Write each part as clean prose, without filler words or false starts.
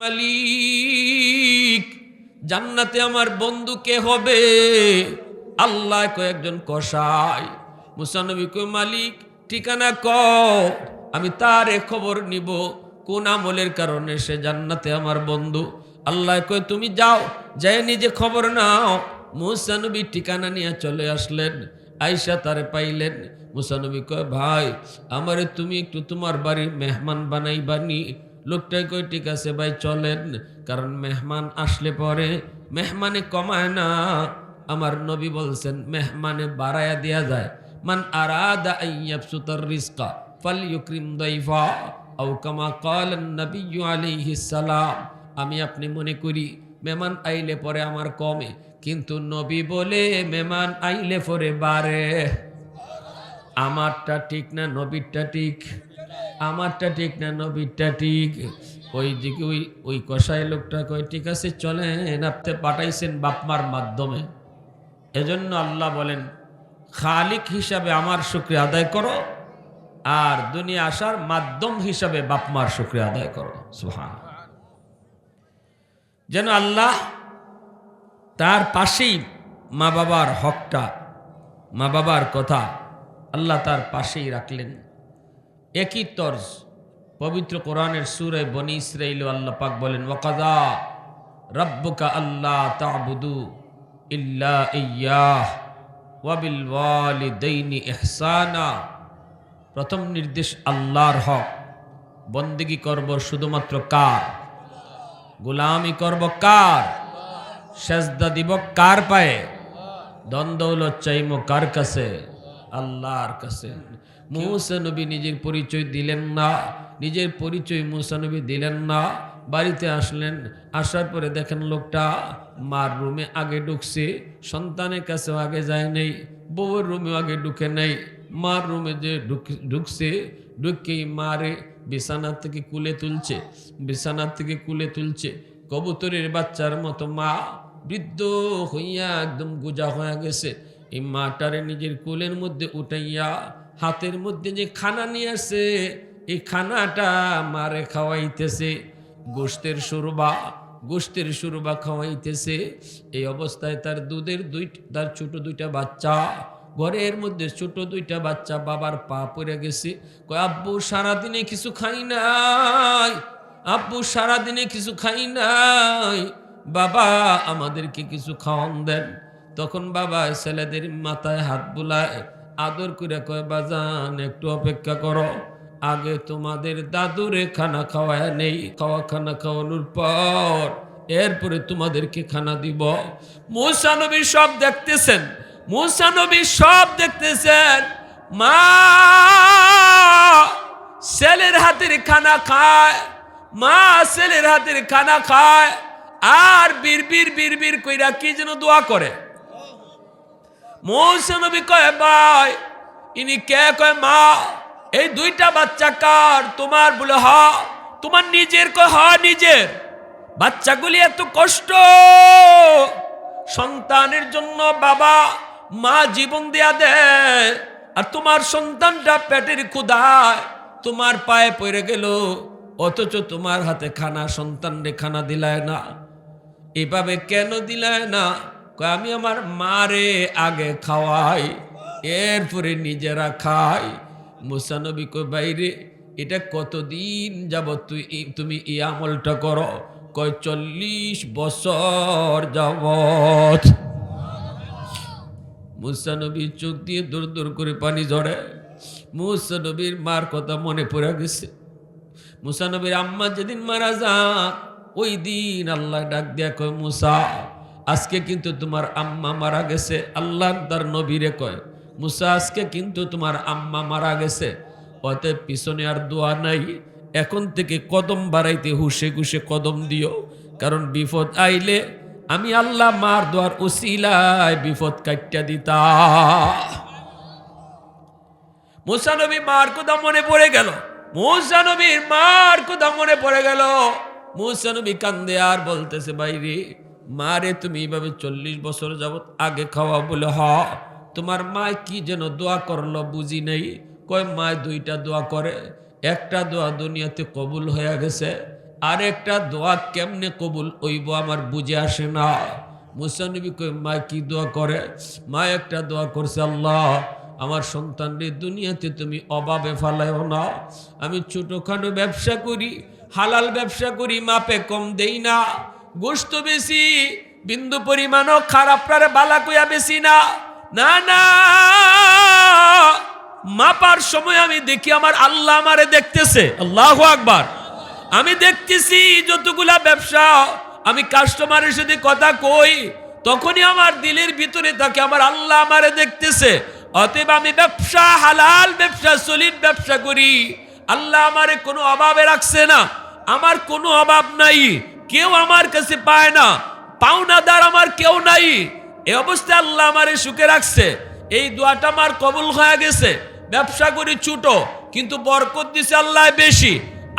মালিক, জান্নাতে আমার বন্ধু কে হবে? আল্লাহ কয়েকজন কসাই। মুসা নবী কয়, মালিক ঠিকানা কও, আমি তারে খবর নিব কোন আমলের কারণে সে জান্নাতে আমার বন্ধু। আল্লাহ কয়, তুমি যাও, যাই নিজে খবর নাও। মুসা নবী ঠিকানা নিয়ে চলে আসলেন। আয়েশা তারে পাইলেন। মুসা নবী কয়, ভাই আমারে তুমি একটু তোমার বাড়ির মেহমান বানাইবানি। লোকটাই কয়, ঠিক আছে ভাই চলেন, কারণ মেহমান আসলে পরে মেহমানে কমায় না। আমার নবী বলছেন মেহমানে বাড়ায়া দেয়া যায়। মান আরাদা আইয়াবসুতার রিজকা ফালইউকরিম দাইফা আও কামা ক্বালান নবিয়্যু আলাইহিস সালাম। আমি আপনি মনে করি মেহমান আইলে পরে আমার কমে, কিন্তু নবী বলে মেহমান আইলে পরে বাড়ে। আমারটা ঠিক না নবীরটা ঠিক? আমারটা ঠিক না নবীরটা ঠিক? ওই দিকে ওই কষাই লোকটা কয়, ঠিক আছে চলেন, আপনি পাঠাইছেন বাপমার মাধ্যমে, এজন্য আল্লাহ বলেন খালিক হিসাবে আমার শুকরিয়া আদায় করো, আর দুনিয়া আসার মাধ্যম হিসাবে বাপমার শুকরিয়া আদায় করো। সুবহান। যেন আল্লাহ তার পাশেই মা বাবার হকটা, মা বাবার কথা আল্লাহ তার পাশেই রাখলেন। একই তর্জ পবিত্র কোরআনের সূরা বনী ইসরাঈল আল্লাহ পাক বলেন, ওয়াকাযা রাব্বুকা আল্লা তা'বুদু ইল্লা ইয়্যাহ ওয়া বিল ওয়ালিদাইনি ইহসানা। প্রথম নির্দেশ আল্লাহর হক, বন্দেগী করব শুধুমাত্র কার? গোলামি করব কার? সেজদা দিব কার পায়ে? ধন দৌলত চাইমো কার কাছে? আল্লাহর কাছে। মুসা নবী নিজের পরিচয় দিলেন না, নিজের পরিচয় মুসা নবী দিলেন না। বাড়িতে আসলেন, আসার পরে দেখেন লোকটা মার রুমে আগে ঢুকছে, সন্তানের কাছেও আগে যায় নাই, বউয়ের রুমেও আগে ঢুকে নাই। মার রুমে যে ঢুকছে, ঢুকেই মারে বিছানা থেকে কুলে তুলছে, বিছানা থেকে কুলে তুলছে। কবুতরের বাচ্চার মতো মা বৃদ্ধ হইয়া একদম গোজা হয়ে গেছে। এই মাটারে নিজের কোলের মধ্যে উঠাইয়া হাতের মধ্যে যে খানা নিয়ে আসে, এই খানাটা মারে খাওয়াইতেছে। গোশতের সুরবা খাওয়াইতেছে। এই অবস্থায় তার তার ছোট দুইটা বাচ্চা, ঘরের মধ্যে ছোট দুইটা বাচ্চা বাবার পা পড়ে গেছে। কয়, আব্বু সারাদিনে কিছু খাই নাই, আব্বু সারাদিনে কিছু খাই নাই, বাবা আমাদেরকে কিছু খাওয়ান দেন। তখন বাবা ছেলেদের মাথায় হাত বুলায়, আদর করে কয়, বাজান একটু অপেক্ষা করো, আগে তোমাদের দাদুরে খানা খাওয়ায় নেই, খানা খাওয়ানোর পর এরপরে তোমাদেরকে খানা দিব। মুসা নবী সব দেখতেছেন, মুসা নবী সব দেখতেছেন। মা ছেলের হাতের খানা খায়, মা ছেলের হাতের খানা খায়, আর বিড়বিড় কইরা কি যেন দোয়া করে। মুসা নবী কয়, ভাই ইনি কে? কয়, মা এই দুইটা বাচ্চা কার? তোমার? বলে হ। তোমার নিজের? কয়, হ নিজের। বাচ্চাগুলি এত কষ্ট, সন্তানের জন্য বাবা মা জীবন দেয়া দেয়, আর তোমার সন্তানটা পেটের ক্ষুধায় তোমার পায়ে পড়ে গেল, অথচ তোমার হাতে খানা, সন্তানরে খানা দিলায় না। এভাবে কেন দিলায় না? কয়, আমি আমার মারে আগে খাওয়াই, এরপরে নিজেরা খাই। মুসা নবী কয়, বাইরে এটা কতদিন যাবত তুমি এই আমলটা করো? কয়, 40 বছর যাবত। মুসা নবীর চোখ দিয়ে দূর দূর করে পানি ঝরে। মুসা নবীর মার কথা মনে পড়ে গেছে। মুসা নবীর আম্মা যেদিন মারা যান, ওই দিন আল্লাহ ডাক দিয়া কয়, মুসা আজকে কিন্তু তোমার আম্মা মারা গেছে। আল্লাহ তার নবীরে কয়, মুসা আজকে কিন্তু তোমার আম্মা মারা গেছে, অতএব পিছনে আর দোয়া নাই, এখন থেকে কদম বাড়াইতে হুশে খুশে কদম দিও, কারণ বিপদ আইলে আমি আল্লাহ মার দোয়ার উসিলায় বিপদ কাটটা দিতা। মুসা নবী মার কথা মনে পড়ে গেল, মুসা নবীর মার কথা মনে পড়ে গেল। মুসা নবী কান্দে আর বলতেছে, বাইরে মারে তুমি এইভাবে 40 বছর যাবত আগে খাওয়া? বলে হ। তোমার মা কি যেন দোয়া করলো বুঝি নেই। কয়, মা দুইটা দোয়া করে, একটা দোয়া দুনিয়াতে কবুল হয়ে গেছে, আর একটা দোয়া কেমনে কবুল হইব আমার বুঝে আসে না। মুসা নবী কই মা কি দোয়া করে? মা একটা দোয়া করছে, আল্লাহ আমার সন্তানদের দুনিয়াতে তুমি অভাবে ফালাইও না। আমি ছোটখাটো ব্যবসা করি, হালাল ব্যবসা করি, মাপে কম দেই না, গোশত বেশি বিন্দু পরিমাণও খারাপ করে বালা কইয়া বেশি না। না না, মাপার সময় আমি দেখি আমার আল্লাহ আমারে দেখতেছে। আল্লাহু আকবার। আমি দেখতেছি যতগুলা ব্যবসা আমি কাস্টমারের সাথে কথা কই, তখনই আমার দিলের ভিতরে থাকে আমার আল্লাহ আমারে দেখতেছে। অতএব আমি ব্যবসা, হালাল ব্যবসা, সলিড ব্যবসা করি, আল্লাহ আমারে কোনো অভাবে রাখছে না। আমার কোনো অভাব নাই, কেউ আমার কাছে পায় না, পাওনাদার আমার কেউ নাই। এই অবস্থায় আল্লাহ আমারে সুখে রাখছে। এই দোয়াটা আমার কবুল হয়ে গেছে। ব্যবসা করি ছোট, কিন্তু বরকত দিছে আল্লাহ বেশি।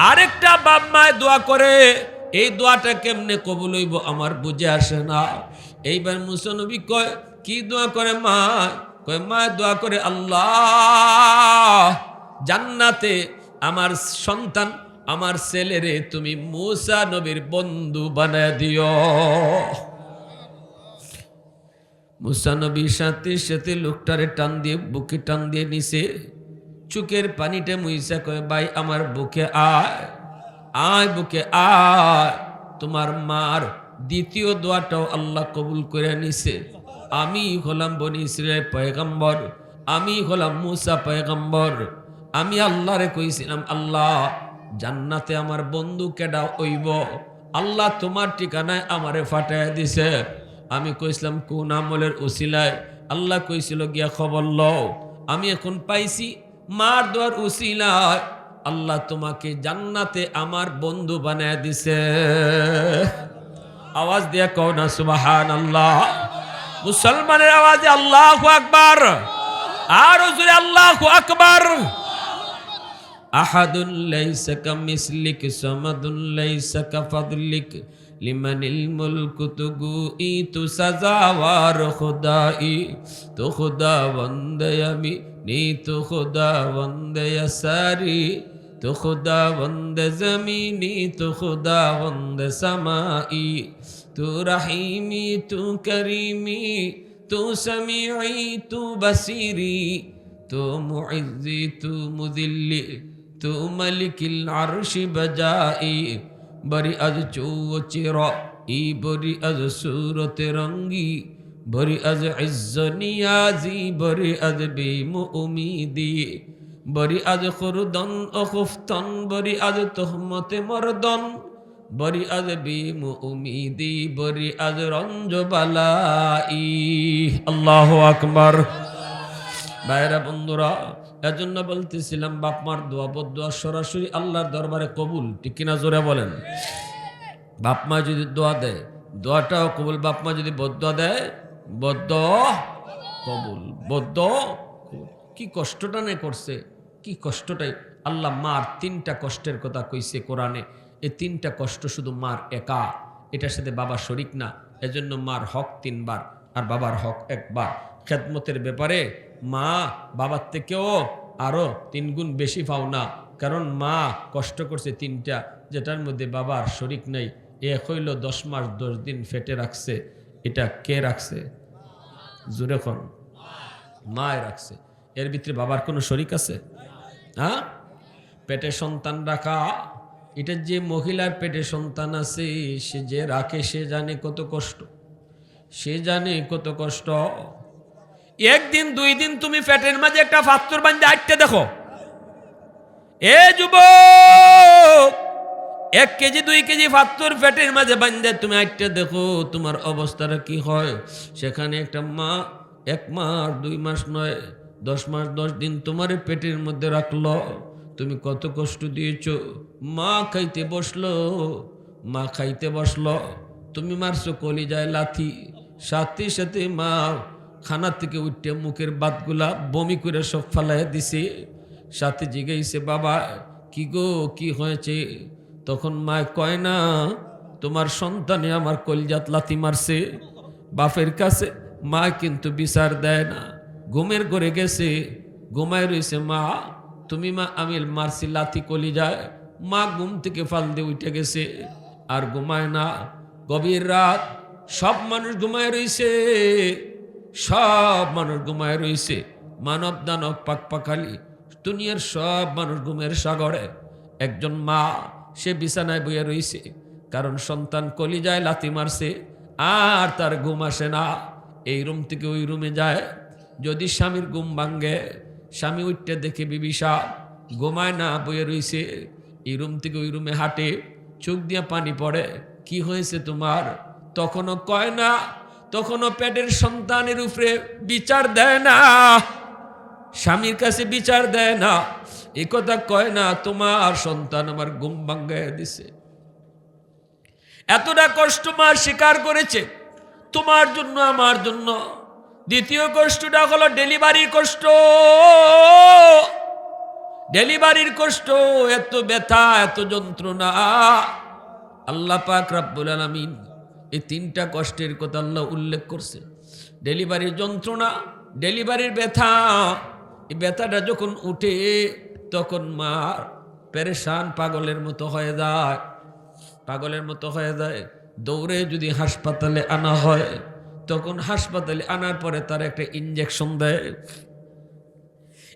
আরেকটা বাপ মায় দোয়া করে, এই দোয়াটা কেমনে কবুল হইব আমার বুঝে আসে না। এইবার মুসা নবী কয় কি দোয়া করে মা? কয় মা দোয়া করে, আল্লাহ জান্নাতে আমার সন্তান, আমার ছেলেরে তুমি মুসা নবীর বন্ধু বানায় দিও। মুসা নবীর সাথে সাথে লোকটারে টান দিয়ে, বুকে টান দিয়ে নিছে, চোখের পানিটা মুইসা কয় ভাই আমার বুকে আয়, আয় বুকে আয়। তোমার মার দ্বিতীয় দোয়াটাও আল্লাহ কবুল করে নিছে। আমি হলাম বনি ইসরাইল পয়গম্বর, আমি হলাম মুসা পয়গম্বর। আমি আল্লাহরে কইছিলাম, আল্লাহ জান্নাতে আমার বন্ধু কেডা হইব? আল্লাহ তোমার ঠিকানায় আমারে ফাটায় দিছে। আমি কইছিলাম কোন আমলের উসিলায়? আল্লাহ কইছিল গিয়া খবর লও। আমি এখন পাইছি মার দোয়ার উসিলায় আল্লাহ তোমাকে জান্নাতে আমার বন্ধু বানায় দিছে। আওয়াজ দিয়া কও না সুবহানাল্লাহ। মুসলমানের আওয়াজে আল্লাহু আকবার, আর জোরে আল্লাহু আকবার। আহাদুন লাইসা কামিসলিক সামাদুন লাইসা কাফাদলিক লিমানিল মুলকু তুগুই তু সাজাওয়ার খুদাই তো খুদা বন্দে আমি নি তো খুদা বন্দে সারি তো খুদা বন্দে জমিনি তো খুদা বন্দে সামাই তু রহিমি তু করিমি তু সমিঈ তু বসিরি তু মুইজ্জি তু মুদিল্লি তু মালিকিল আরশি বজাই বরি আজ চৌচির ই বরি আজ সুরত রঙ্গি বরি আজ ইজ্জ নিয়াজি বরি আজ বেমু উমিদি বরি আজ খুরদন ও খুফতন বরি আজ তোহমতে মরদন বরি আজ বেমু উমিদি বরি আজ রঞ্জ বালাই। আল্লাহু আকবার। ভাইরা বন্ধুরা, এজন্য বলতেছিলাম বাপ মার দোয়া বদদোয়া সরাসরি আল্লাহর দরবারে কবুল, ঠিক কিনা জোরে বলেন? বাপ মা যদি দোয়া দেয় দোয়াটাও কবুল, বাপ মা যদি বদদোয়া দেয় বদদোয়া কবুল, বদদোয়া কবুল। কি কষ্টটা নে করছে, কি কষ্টটাই। আল্লাহ মার তিনটা কষ্টের কথা কইছে কোরআনে। এই তিনটা কষ্ট শুধু মার একা, এটার সাথে বাবা শরিক না। এজন্য মার হক 3 বার আর বাবার হক 1 বার। খেদমতের ব্যাপারে মা বাবার থেকেও আরো 3 গুণ বেশি পাও না, কারণ মা কষ্ট করছে 3টা, যেটার মধ্যে বাবার শরিক নেই। এক হইল 10 মাস 10 দিন ফেটে রাখছে। এটা কে রাখছে? জোরে কোন? মায় রাখছে। এর ভিতরে বাবার কোনো শরিক আছে? হ্যাঁ, পেটে সন্তান রাখা, এটা যে মহিলার পেটে সন্তান আছে সে যে রাখে সে জানে কত কষ্ট, সে জানে কত কষ্ট। একদিন 2 দিন তুমি পেটের মাঝে একটা পাথর বাঁধে আটকে দেখো। এ যুবক, 1 কেজি 2 কেজি পাথর পেটের মাঝে বাঁধে তুমি আটকে দেখো তোমার অবস্থাটা কি হয়। সেখানে একটা মা 1 মাস 2 মাস নয় 10 মাস 10 দিন তোমার পেটের মধ্যে রাখলো, তুমি কত কষ্ট দিয়েছো। মা খাইতে বসলো, মা খাইতে বসলো, তুমি মারছো কলিজায় লাথি, সাথে সাথে মা খানা থেকে উঠে মুখের বাতগুলা বমি করে সব ফালাই দিছে। সাথে জিগাইছে বাবা কি গো কি হয়েছে? তখন মা কয় না তোমার সন্তানে আমার কলিজাত লাথি মারছে। বাপের কাছে মা কিন্তু বিচার দেয় না, ঘুমের ঘরে গেছে, ঘুমায় রয়েছে মা। তুমি মা আমি মারছি লাথি কলিজায়, মা ঘুম থেকে ফাল দিয়ে উঠে গেছে, আর ঘুমায় না। গভীর রাত, সব মানুষ ঘুমায় রইছে, সব মানুষ ঘুমায় রইছে, মানব দানব পাক পাখালি দুনিয়ার সব মানুষ ঘুমের সাগরে। একজন মা সে বিছানায় বইয়া রইছে, কারণ সন্তান কলিজায় লাথি মারছে, আর তার ঘুম আসে না। এই রুম থেকে ওই রুমে যায়, যদি স্বামীর ঘুম ভাঙ্গে, স্বামী উঠতে দেখে বিবিসা ঘুমায় না, বইয়া রইছে। এই রুম থেকে ওই রুমে হাঁটে, চোখ দিয়া পানি পড়ে, কি হয়েছে তোমার? তখনও কয় না, তখনও পেটের সন্তানের উপরে বিচার দেয় না, স্বামীর কাছে বিচার দেয় না, এ কথা কয় না, তোমার সন্তান আমার ঘুম ভাঙ্গাইয়া দিছে। এতটা কষ্ট মা স্বীকার করেছে তোমার জন্য, আমার জন্য। দ্বিতীয় কষ্টটা হলো ডেলিভারির কষ্ট। ডেলিভারির কষ্ট, এত ব্যথা, এত যন্ত্রণা। আল্লাহ পাক রব্বুল আলামিন এই তিনটা কষ্টের কথা আল্লাহ উল্লেখ করছে। ডেলিভারির যন্ত্রণা, ডেলিভারির ব্যথা। এই ব্যথাটা যখন উঠে, তখন মা পেরেশান, পাগলের মতো হয়ে যায়, পাগলের মতো হয়ে যায়। দৌড়ে যদি হাসপাতালে আনা হয়, তখন হাসপাতালে আনার পরে তার একটা ইঞ্জেকশন দেয়।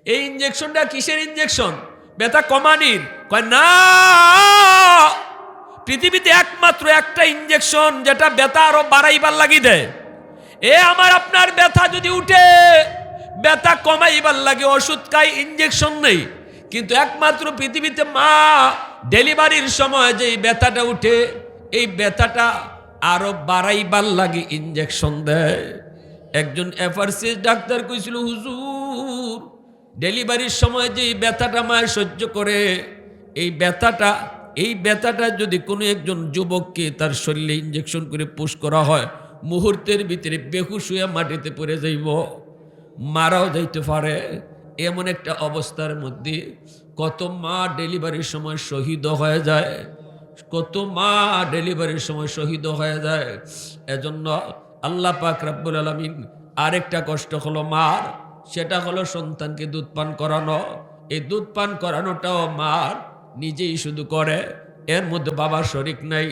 এই ইঞ্জেকশনটা কিসের ইঞ্জেকশন? ব্যথা কমানির। কয় না, পৃথিবীতে একমাত্র একটা ইঞ্জেকশন যেটা ব্যথা আরো বাড়াইবার লাগি দেয়। আমার আপনার ব্যথা যদি উঠে, ব্যথা কমাইবার লাগে ওষুধ খাই, ইঞ্জেকশন নেই। কিন্তু একমাত্র পৃথিবীতে মা ডেলিভারির সময় যে ব্যথাটা উঠে, এই ব্যথাটা আরো বাড়াইবার লাগে ইঞ্জেকশন দেয়। একজন এফআরসিএস ডাক্তার কইছিল, হুজুর ডেলিভারির সময় যে ব্যথাটা মায়ের সহ্য করে, এই ব্যথাটা যদি কোনো একজন যুবককে তার শরীরে ইঞ্জেকশন করে পুশ করা হয়, মুহূর্তের ভিতরে বেহুশ হয়ে মাটিতে পড়ে যাইব, মারাও যাইতে পারে। এমন একটা অবস্থার মধ্যে কত মা ডেলিভারির সময় শহীদ হয়ে যায়, কত মা ডেলিভারির সময় শহীদ হয়ে যায়। এজন্য আল্লাহ পাক রব্বুল আলামিন আরেকটা কষ্ট হলো মার, সেটা হলো সন্তানকে দুধ পান করানো। এই দুধ পান করানোটাও মার নিজেই শুধু করে, এর মধ্যে বাবার শরিক নাই।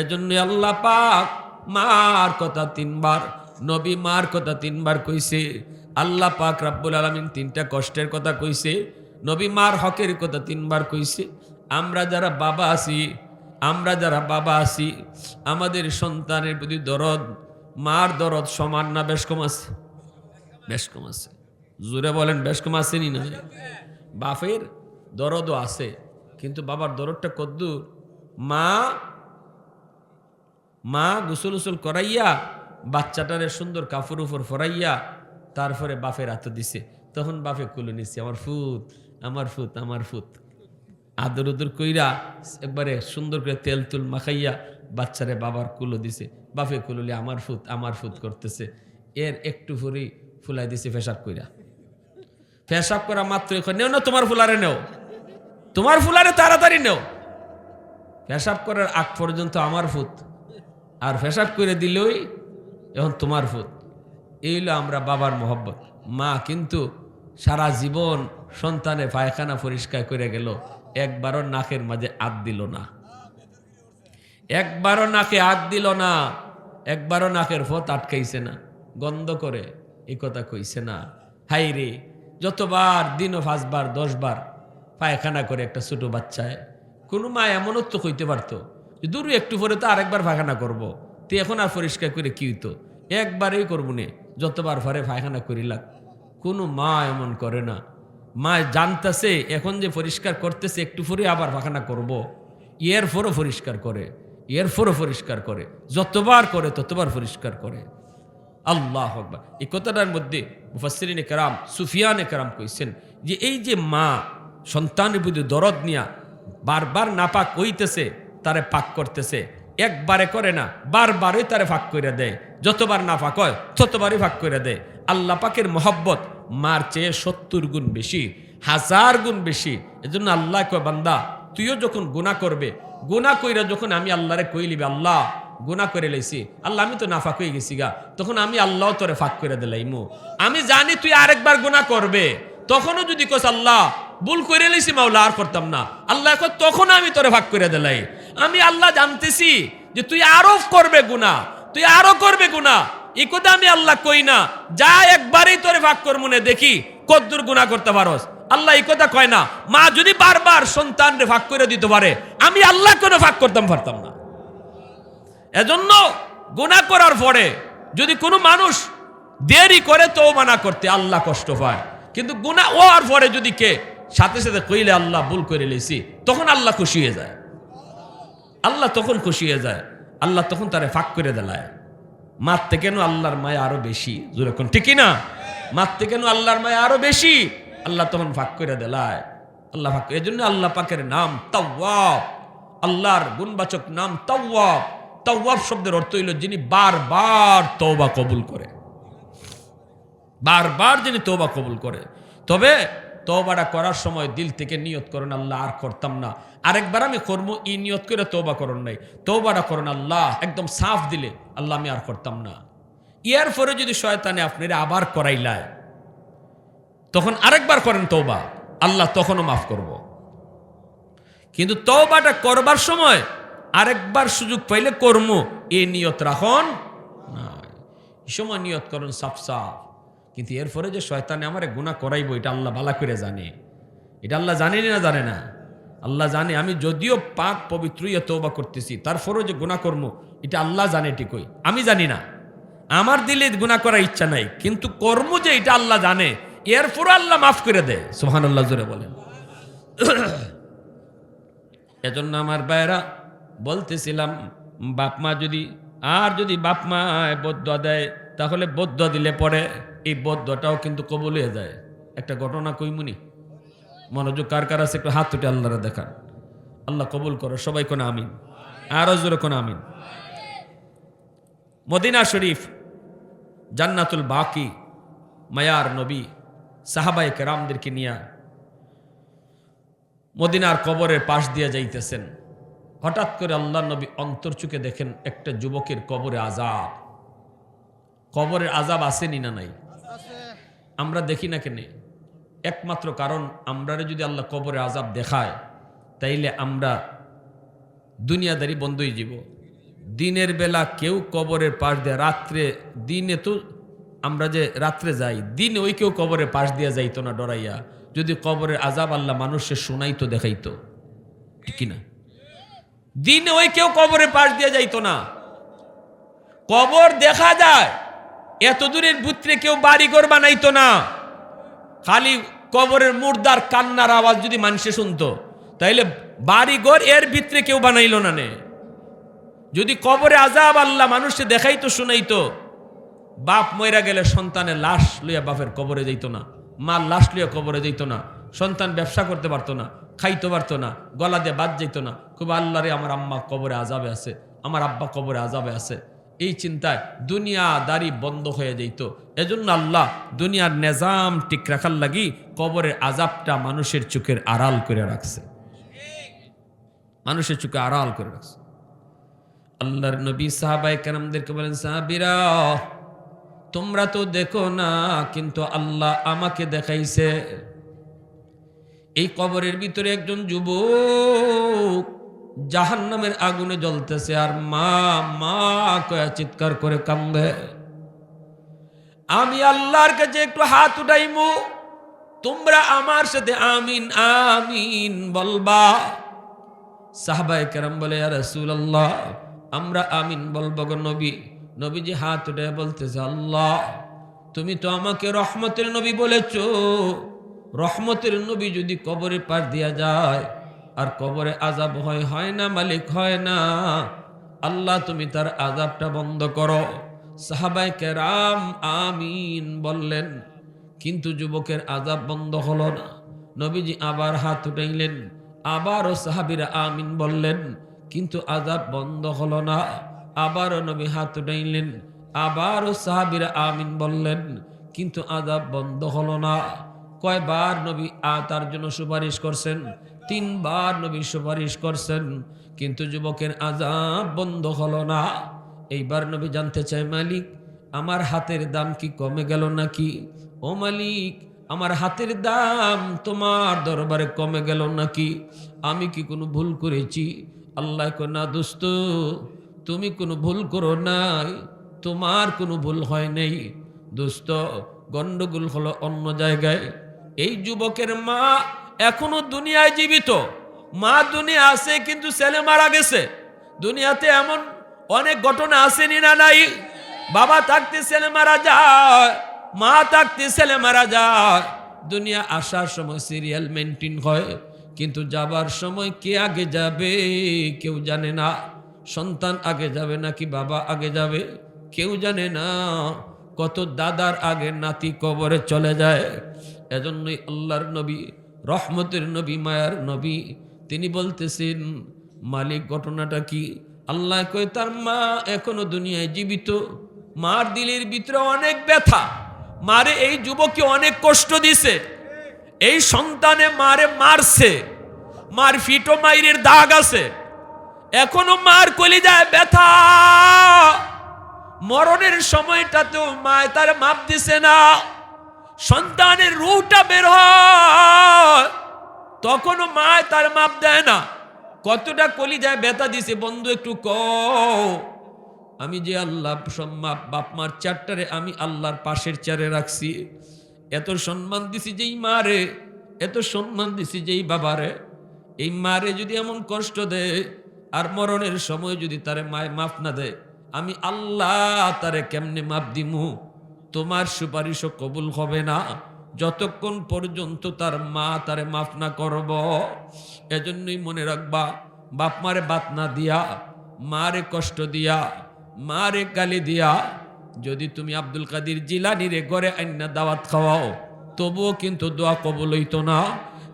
এজন্য আল্লাহ পাক মার কথা তিনবার, নবী মার কথা তিনবার কইছে। আল্লাহ পাক রব্বুল আলামিন তিনটা কষ্টের কথা কইছে, নবী মার হকের কথা তিনবার কইছে। আমরা যারা বাবা আছি, আমাদের সন্তানের প্রতি দরদ, মার দরদ সমান না বেশ কম আছে? বেশ কম আছে। জোরে বলেন, বেশ কম আসেনি না? বাপের দরদও আছে, কিন্তু বাবার দরদটা কদ্দুর? মা গোসল উসল করাইয়া বাচ্চাটারে সুন্দর কাপড় উপর ফরাইয়া তারপরে বাপের হাতে দিছে, তখন বাপে কুলে নিচ্ছে, আমার ফুত, আমার ফুত, আমার ফুত। আদর উদর কইরা একবারে সুন্দর করে তেল তুল মাখাইয়া বাচ্চারে বাবার কুলো দিছে, বাপে কুললি আমার ফুত, আমার ফুত করতেছে। এর একটু পরেই ফুলাই দিছে পেশাব কইরা। পেশাব করা মাত্র নেও না, তোমার ফুলারে নেও, তোমার ফুলারে তাড়াতাড়ি নেও। পেশাব করার আগ পর্যন্ত আমার ফুত, আর পেশাব করে দিলই এখন তোমার ফুত। এই হলো আমরা বাবার মহব্বত। মা কিন্তু সারা জীবন সন্তানের পায়খানা পরিষ্কার করে গেল, একবারও নাকের মাঝে হাত দিল না, একবারও নাকে হাত দিল না, একবারও নাকের ফত আটকাইছে না, গন্ধ করে এই কথা কইছে না। হাই রে, যতবার দিনও 5 বার 10 বার পায়খানা করে একটা ছোট বাচ্চায়, কোনো মা এমনও তো কইতে পারতো দূর একটু পরে তো আরেকবার পায়খানা করব, তুই এখন আর পরিষ্কার করে কি হইতো, একবারেই করবো নে, যতবার পরে পায়খানা করিলাম। কোনো মা এমন করে না। মা জানতেছে এখন যে পরিষ্কার করতেছে, একটু পরে আবার পায়খানা করব, এর পরও পরিষ্কার করে, এর পরও পরিষ্কার করে, যতবার করে ততবার পরিষ্কার করে। আল্লাহ আকবার। এই কথাটার মধ্যে মুফাসসিরিনে কেরাম, সুফিয়ানে কেরাম কইছেন যে এই যে মা সন্তানের প্রতি দরদ নিয়া বারবার নাপাক হইতেছে, তারে পাক করতেছে, একবারে করে না, বারবারই তারে ফাঁক করে দেয়। যতবার নাপাক হয় ততবারই ফাঁক করে দেয়। আল্লাহ পাকের মহব্বত মার চেয়ে 70 গুণ বেশি, 1000 গুণ বেশি। এজন্য আল্লাহ কয়, বান্দা তুইও যখন গুনাহ করবে, গুনাহ কইরা যখন আমি আল্লাহরে কইলিবে, আল্লাহ গুনাহ করে লাইছি, আল্লাহ আমি তো নাফাক হয়ে গেছি গা, তখন আমি আল্লাহ তোরে ফাঁক করে দিলাইমু। আমি জানি তুই আরেকবার গুনাহ করবে, তখনও যদি কস আল্লাহ ভুল করে লইছি মাওলা আর করতাম না, আল্লাহ এখন তখন আমি তোরে ভাগ করে দিলাই। আমি আল্লাহ জানতেছি যে তুই আরো করবে গুনাহ, তুই আরো করবে গুনাহ, এই কথা আমি আল্লাহ কই না, যা একবারেই তোরে ভাগ করবো না, দেখি কতদূর গুনাহ করতে পারস। আল্লাহ এই কথা কয় না। মা যদি বারবার সন্তানরে ভাগ করে দিতে পারে, আমি আল্লাহ কোনো ভাগ করতাম পারতাম না। এজন্য গুনাহ করার পরে যদি কোনো মানুষ দেরি করে তওবা না করতে, আল্লাহ কষ্ট পায়। কিন্তু গুনাহ হওয়ার পরে যদি কে সাথে সাথে কইলে আল্লাহ ভুল করে লেছি, তখন আল্লাহ খুশি হয়ে যায়। আল্লাহ তখন খুশি হয়ে যায়, আল্লাহ তখন তারে ফাঁক করে দেলায়। মারতে কেন আল্লাহর মায়া আরো বেশি, যেরকম ঠিকই না, মারতে কেন আল্লাহর মায়া আরো বেশি, আল্লাহ তখন ফাঁক করে দেলায়। আল্লাহ ফাঁক, এই জন্য আল্লাহ পাকের নাম তাওয়াব, আল্লাহর গুণবাচক নাম তাওয়াব। তাওয়াব শব্দের অর্থ হইল যিনি বারবার তওবা কবুল করে, বারবার যিনি তওবা কবুল করে। তবে তওবাটা করার সময় দিল থেকে নিয়ত করেন আল্লাহ আর করতাম না, আরেকবার আমি করবো, এই নিয়ত করে তওবা করেন নাই। তওবাটা করেন আল্লাহ একদম সাফ দিলে, আল্লাহ আমি আর করতাম না। ইয়ার পরে যদি শয়তানে আপনারা আবার করাইলায়, তখন আরেকবার করেন তওবা, আল্লাহ তখনও মাফ করব। কিন্তু তওবাটা করবার সময় আরেকবার সুযোগ পাইলে কর্ম, এই নিয়ত রাখন না, এই সময় নিয়ত করেন সাফ সাফ। কিন্তু এরপরে যে শয়তানে আমারে গুনাহ করাইবো, এটা আল্লাহ ভালো করে জানে। এটা আল্লাহ জানে না জানে না, আল্লাহ জানে। আমি যদিও পাক পবিত্র হইয়া তওবা করতেছি, তারপরেও যে গুনাহ করবো, এটা আল্লাহ জানে ঠিকই, আমি জানি না। আমার দিলে গুনাহ করার ইচ্ছা নাই, কিন্তু কর্ম যে এটা আল্লাহ জানে, এরপরে আল্লাহ মাফ করে দেয়। সুবহানাল্লাহ জোরে বলেন। এজন্য আমার ভাইরা বলতেছিলাম, বাপ মা যদি বাপ মা বদদুয়া দেয়, তাহলে বদদুয়া দিলে পরে এই বদদুয়াটাও কিন্তু কবুল হয়ে যায়। একটা ঘটনা কইমুনি, মনোযোগ কার কার আছে একটু হাত উঠে আল্লাহরে দেখান। আল্লাহ কবুল করো, সবাই কোন আমিন, আরো জোরে কোন আমিন। মদিনা শরীফ, জান্নাতুল বাকি, মায়ার নবী সাহাবায়ে কেরামদেরকে নিয়ে মদিনার কবরের পাশ দিয়ে যাইতেছেন। হঠাৎ করে আল্লাহ নবী অন্তর চুকে দেখেন একটা যুবকের কবরে আযাব। কবরের আযাব আসেনি না নাই? আমরা দেখি না কেন? একমাত্র কারণ, আমরা যদি আল্লাহ কবরে আযাব দেখায়, তাইলে আমরা দুনিয়াদারি বন্ধ হয়ে যাব। দিনের বেলা কেউ কবরের পাশ দিয়ে, রাত্রে, দিনে তো আমরা যে রাত্রে যাই, দিনে ওই কেউ কবরের পাশ দিয়ে যাইতো না ডরাইয়া। যদি কবরের আযাব আল্লাহ মানুষের শোনাইতো, দেখাইতো, ঠিক না? দিনে ওই কেউ কবরের পাশ দিয়ে যাইতো না। কবর দেখা যায়, এত দূরের ভিতরে কেউ বাড়িঘর বানাইতো না। খালি কবরের মুর্দার কান্নার আওয়াজ যদি মানুষে শুনতো, তাইলে বাড়িঘর এর ভিতরে কেউ বানাইলো না নে। যদি কবরে আযাব আল্লাহ মানুষে দেখাইতো, শুনাইতো, বাপ মইরা গেলে সন্তানের লাশ লইয়া বাপের কবরে যাইতো না, মার লাশ লইয়া কবরে যাইত না, সন্তান ব্যবসা করতে পারতো না, খাইতে পারতো না, গলা দিয়ে বাদ যাইতো না। খুব আল্লাহরে আমার আম্মা কবরে আযাবে আছে, আমার আব্বা কবরে আযাবে আছে, এই চিন্তায় দুনিয়াদারি বন্ধ হয়ে যাইত। এজন্য আল্লাহ দুনিয়ার নিজাম ঠিক রাখার লাগি কবরের আযাবটা মানুষের চোখের আড়াল করে রাখছে, মানুষের চোখে আড়াল করে রাখছে। আল্লাহর নবী সাহাবায়ে কেরামদেরকে বলেন, সাহাবীরা তোমরা তো দেখো না, কিন্তু আল্লাহ আমাকে দেখাইছে। এই কবরের ভিতরে একজন যুবক জাহান্নামের আগুনে জ্বলতেছে, আর মা মা কয়া চিৎকার করে কান্দে। আমি আল্লাহর কাছে একটু হাত উঠাইমু, তোমরা আমার সাথে আমিন আমিন বলবা। সাহাবায়ে কেরাম বলে, ইয়া রাসূলুল্লাহ আমরা আমিন বলবো গো নবী। নবীজি হাত উঠে বলতেছে, আল্লাহ তুমি তো আমাকে রহমতের নবী বলেছো, রহমতের নবী যদি কবরে পার দিয়া যায় আর কবরে আযাব হয় না মালিক, হয় না। আল্লাহ তুমি তার আযাবটা বন্ধ করো। সাহাবায়ে কেরাম আমিন বললেন, কিন্তু যুবকের আযাব বন্ধ হলো না। নবীজি আবার হাত উঠাইলেন, আবারও সাহাবীরা আমিন বললেন, কিন্তু আযাব বন্ধ হলো না। আবারও নবী হাত উঠাইলেন, আবারও সাহাবীরা আমিন বললেন, কিন্তু আযাব বন্ধ হলো না। কয়বার নবী তার জন্য সুপারিশ করছেন? 3 বার নবী সুপারিশ করছেন, কিন্তু যুবকের আযাব বন্ধ হলো না। এইবার নবী জানতে চায়, মালিক আমার হাতের দাম কি কমে গেল নাকি? ও মালিক আমার হাতের দাম তোমার দরবারে কমে গেল নাকি? আমি কি কোনো ভুল করেছি? আল্লাহ কয় না দোস্ত, তুমি কোনো ভুল করো নাই, তোমার কোনো ভুল হয় নাই দোস্ত, গন্ডগোল হলো অন্য জায়গায়। এই যুবকের মা এখনো দুনিয়ায় জীবিত, মা দুনিয়া আছে কিন্তু ছেলে মারা গেছে। দুনিয়াতে এমন অনেক ঘটনা আসেনি না নাই? বাবা থাকতে ছেলে মারা যায়, মা থাকতে ছেলে মারা যায়। দুনিয়া আসার সময় সিরিয়াল মেনটেন হয়, কিন্তু যাবার সময় কে আগে যাবে কেউ জানে না। সন্তান আগে যাবে নাকি বাবা আগে যাবে কেউ জানে না। কত দাদার আগে নাতি কবরে চলে যায়। এজন্যই আল্লাহর নবী, রহমতের নবী, মায়ার নবী, তিনি বলতেছেন মালিক ঘটনাটা কি? আল্লাহ কয় তার মা এখনো দুনিয়ায় জীবিত, মার দিলের ভিতরে অনেক ব্যথা, মারে এই যুবককে অনেক কষ্ট দিছে, এই সন্তানে মারে মারছে, মার ফিটো মাইরের দাগ আছে, এখনো মার কলিজায় ব্যথা। মরণের সময়টাতেও মায় তার মাপ দিছে না। সন্তানের রূহটা বের হয়, তখনও মায় তার মাপ দেয় না। কতটা কলিজায় ব্যথা দিছে বন্ধু একটু কও। আমি যে আল্লাহ বাপ মার চারটারে আমি আল্লাহর পাশের চারে রাখছি, এত সম্মান দিছি যেই মারে, এত সম্মান দিছি যেই বাবারে, এই মারে যদি এমন কষ্ট দেয় আর মরণের সময় যদি তারে মায় মাফ না দেয়, আমি আল্লাহ তারে কেমনে মাপ দিমু? তোমার সুপারিশও কবুল হবে না যতক্ষণ পর্যন্ত তার মা তারে মাফ না করব। এজন্যই মনে রাখবা, বাপ মারে বাত না দিয়া, মারে কষ্ট দিয়া, মারে গালি দিয়া যদি তুমি আব্দুল কাদের জিলানিরে ঘরে আইনা দাওয়াত খাওয়াও, তবুও কিন্তু দোয়া কবুল হইতো না।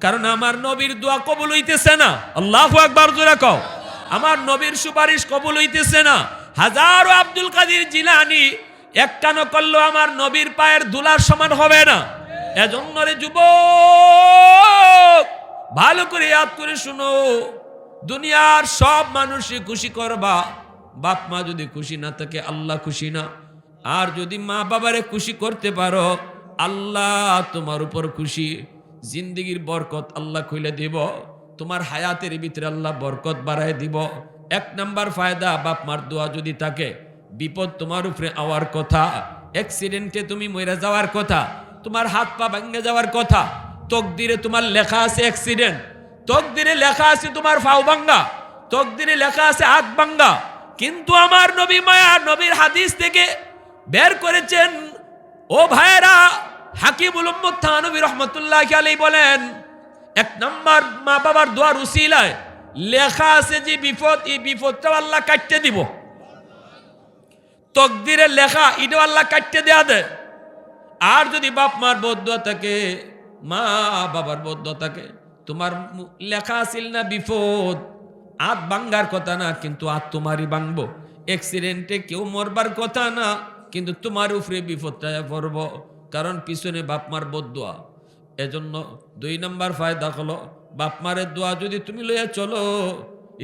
কারণ আমার নবীর দোয়া কবুল হইতেছে না। আল্লাহু আকবার জোরে কও। আমার নবীর সুপারিশ কবুল হইতেছে না। হাজারো আব্দুল কাদের জিলানি একটানো করলো আমার নবীর পায়ের ধুলার সমান হবে না। এজন্য রে যুবক, ভালো করে ইয়াদ করে শুনো, দুনিয়ার সব মানুষই খুশি করবা, বাপ মা যদি খুশি না থাকে আল্লাহ খুশি না। আর যদি মা বাবারে খুশি করতে পারো আল্লাহ তোমার উপর খুশি। জিন্দেগির বরকত আল্লাহ খুলে দিব, তোমার হায়াতের ভিতরে আল্লাহ বরকত বাড়ায় দিব। এক নাম্বার ফায়দা, বাপ মার দোয়া যদি থাকে, বিপদ তোমার উপরে আওয়ার কথা, অ্যাক্সিডেন্টে তুমি মরে যাওয়ার কথা, তোমার হাত পা ভেঙে যাওয়ার কথা, তকদিরে তোমার লেখা আছে অ্যাক্সিডেন্ট, তকদিরে লেখা আছে তোমার পাও ভাঙ্গা, তকদিরে লেখা আছে হাত ভাঙ্গা। কিন্তু আমার নবী মায়া নবীর হাদিস থেকে বের করেছেন, ও ভাইরা, হাকিমুল উম্মত থানবী রহমতুল্লাহি আলাইহি বলেন, এক নাম্বার মা বাবার দোয়ার উসিলায় লেখা আছে যে বিপদ, এই বিপদটা আল্লাহ কাটতে দিব। তকদিরে লেখা এটা আল্লাহ কাটতে দেয়া দেয়। আর যদি বাপ মার বদদুয়া থাকে, মা বাবার বদদুয়া থাকে, তোমার লেখা আছিল না বিপদ, হাত ভাঙ্গার কথা না, কিন্তু হাত তোমারই ভাঙবো। অ্যাক্সিডেন্টে কেউ মরবার কথা না, কিন্তু তোমার উপরে বিপদটা পড়ব, কারণ পিছনে বাপ মার বদদুয়া। এজন্য 2 নাম্বার ফায়দা হলো, বাপ মারের দোয়া যদি তুমি লইয়া চলো,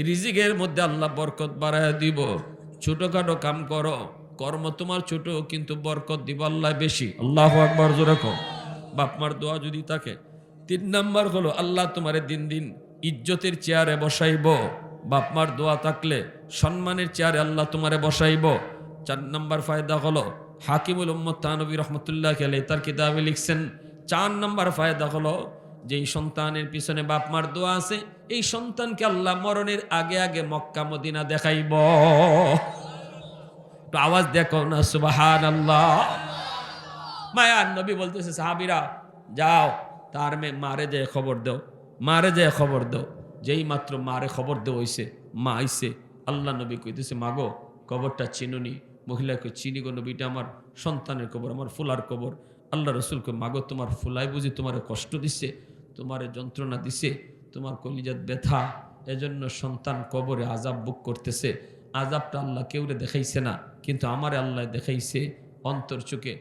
রিজিকের মধ্যে আল্লাহ বরকত বাড়ায় দিব। ছোটখাটো কাম করো, কর্ম তোমার ছোট কিন্তু বরকত দিব আল্লাহ বেশি। আল্লাহু আকবার জোরে কও। বাপ মার দোয়া যদি থাকে। 3 নাম্বার হলো, আল্লাহ তোমারে দিন দিন ইজ্জতের চেয়ারে বসাইব। বাপ মার দোয়া থাকলে সম্মানের চেয়ারে আল্লাহ তোমারে বসাইব। 4 নাম্বার ফায়দা হলো, হাকিমুল উম্মত থানবী রহমতুল্লাহি আলাইহি তার কিতাবে লিখছেন, 4 নাম্বার ফায়দা হলো, যেই সন্তানের পিছনে বাপ মার দোয়া আছে, এই সন্তানকে আল্লাহ মরণের আগে আগে মক্কা মদিনা দেখাইব। তো আওয়াজ দেখো না সুবহানাল্লাহ। মায়ার নবী বলতেছে, সাহাবীরা যাও তার মারে যে খবর দাও, মারে যে খবর দাও। যেই মাত্র মারে খবর দেওয়া হইছে, মা আইছে, আল্লাহ নবী কইতেছে, মাগো কবরটা চিনুনি? মহিলাকে, চিনি গো নবীটা আমার সন্তানের কবর, আমার ফুলার কবর। আল্লাহ রসুলকে, মাগো তোমার ফুলাই বুঝি তোমার কষ্ট দিছে, তোমার যন্ত্রণা দিছে, তোমার কলিজাত ব্যথা, এজন্য সন্তান কবরে আযাব বুক করতেছে। আযাবটা আল্লাহ কেউরে দেখাইছে না, কিন্তু আমারে আল্লাহ দেখাইছে অন্তর চোখে।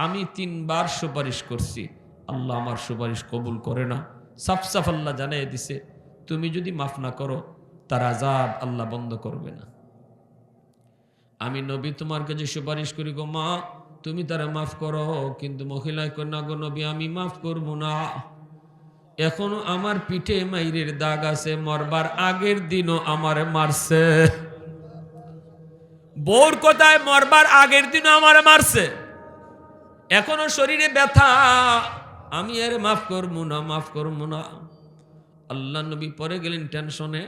আমি 3 বার সুপারিশ করছি, আল্লাহ আমার সুপারিশ কবুল করে না। সাফ সাফ আল্লাহ জানাই দিছে, তুমি যদি মাফ না করো তার আযাব আল্লাহ বন্ধ করবে না। আমি নবী তোমার কাছে সুপারিশ করি গো মা, তুমি তারা মাফ করো। কিন্তু মহিলায় কয় না গো নবী, আমি মাফ করব না, এখনো আমার পিঠে মাইরের দাগ আছে, মরবার আগের দিনও আমারে মারছে। বউর কথায় মরবার আগের দিনও আমারে মারছে, এখনো শরীরে ব্যথা, আমি এর মাফ করবো না, মাফ করবো না। আল্লাহ নবী পরে গেলেন টেনশনে।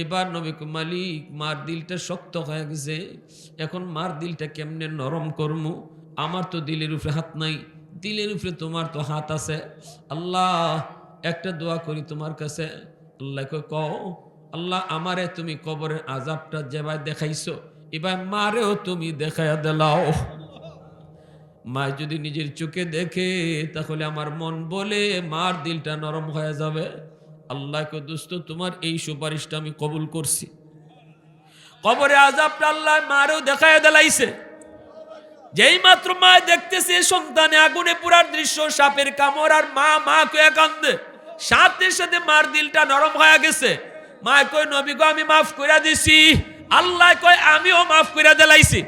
এবার নবী কয়, মালিক মার দিলটা শক্ত হয়ে গেছে, এখন মার দিলটা কেমনে নরম করবো? আমার তো দিলের উপরে হাত নাই, দিলের উপরে তোমার তো হাত আছে। আল্লাহ একটা দোয়া করি তোমার কাছে। আল্লাহ কয়, কও। আল্লাহ আমারে তুমি কবরের আযাবটা যেভাবে দেখাইছো, এবার মারেও তুমি দেখাইয়া দিলাও। মা যদি নিজের চোখে দেখে তাহলে আমার মন বলে মার দিলটা নরম হয়ে যাবে। আল্লাহকে দোস্ত, তোমার এই সুপারিশটা আমি কবুল করছি। কবরে আযাবটা আল্লাহ মারেও দেখায় দিলাইছে। যেই মাত্র মা দেখতেছে সন্তানে আগুনে পুরার দৃশ্য, সাপের কামড়, আর মা মা কয়ে কান্দে, সাথে সাথে মার দিলটা নরম হয়ে গেছে। মা কয়, নবী গো আমি মাফ কইরা দিছি। আল্লাহ কয়, আমিও মাফ কইরা দিলাইছি।